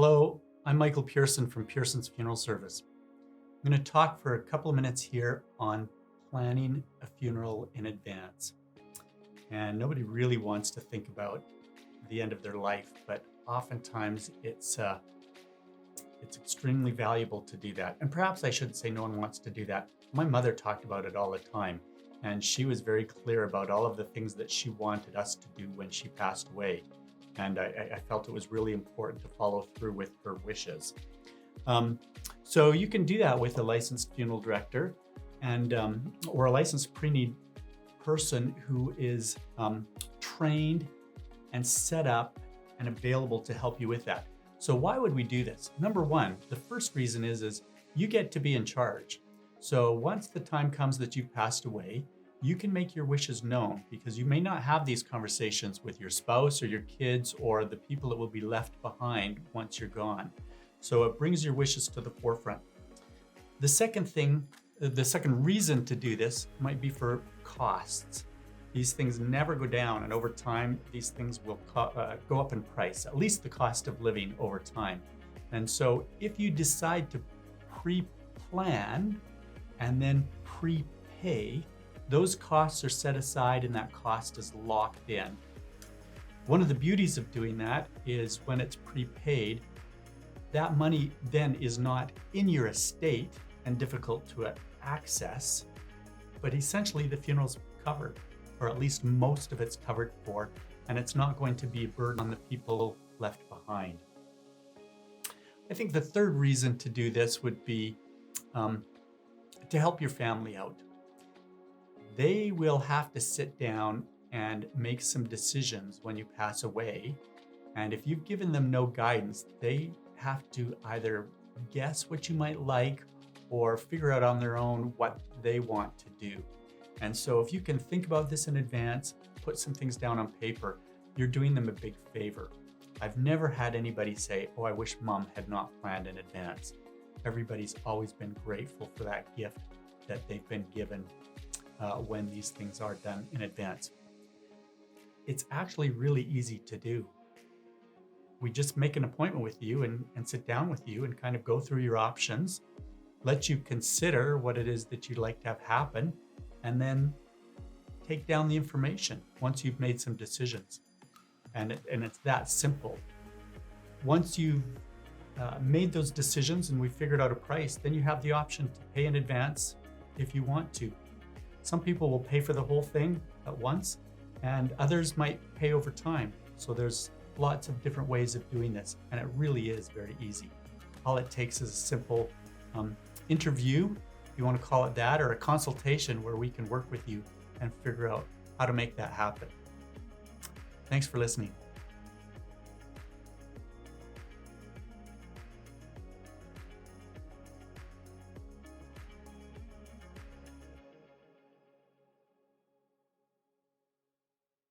Hello, I'm Michael Pierson from Pierson's Funeral Service. I'm going to talk for a couple of minutes here on planning a funeral in advance. And nobody really wants to think about the end of their life, but oftentimes it's extremely valuable to do that. And perhaps I shouldn't say no one wants to do that. My mother talked about it all the time, and she was very clear about all of the things that she wanted us to do when she passed away. And I felt it was really important to follow through with her wishes. So you can do that with a licensed funeral director and or a licensed pre-need person who is trained and set up and available to help you with that. So why would we do this? Number one, the first reason is you get to be in charge. So once the time comes that you've passed away, you can make your wishes known, because you may not have these conversations with your spouse or your kids or the people that will be left behind once you're gone. So it brings your wishes to the forefront. The second reason to do this might be for costs. These things never go down, and over time, these things will go up in price, at least the cost of living over time. And so if you decide to pre-plan and then prepay, those costs are set aside and that cost is locked in. One of the beauties of doing that is when it's prepaid, that money then is not in your estate and difficult to access, but essentially the funeral's covered, or at least most of it's covered for, and it's not going to be a burden on the people left behind. I think the third reason to do this would be to help your family out. They will have to sit down and make some decisions when you pass away. And if you've given them no guidance, they have to either guess what you might like or figure out on their own what they want to do. And so if you can think about this in advance, put some things down on paper, you're doing them a big favor. I've never had anybody say, "Oh, I wish Mom had not planned in advance." Everybody's always been grateful for that gift that they've been given when these things are done in advance. It's actually really easy to do. We just make an appointment with you and sit down with you and kind of go through your options, let you consider what it is that you'd like to have happen, and then take down the information once you've made some decisions. And it's that simple. Once you've made those decisions and we figured out a price, then you have the option to pay in advance if you want to. Some people will pay for the whole thing at once, and others might pay over time. So there's lots of different ways of doing this, and it really is very easy. All it takes is a simple interview, if you want to call it that, or a consultation where we can work with you and figure out how to make that happen. Thanks for listening.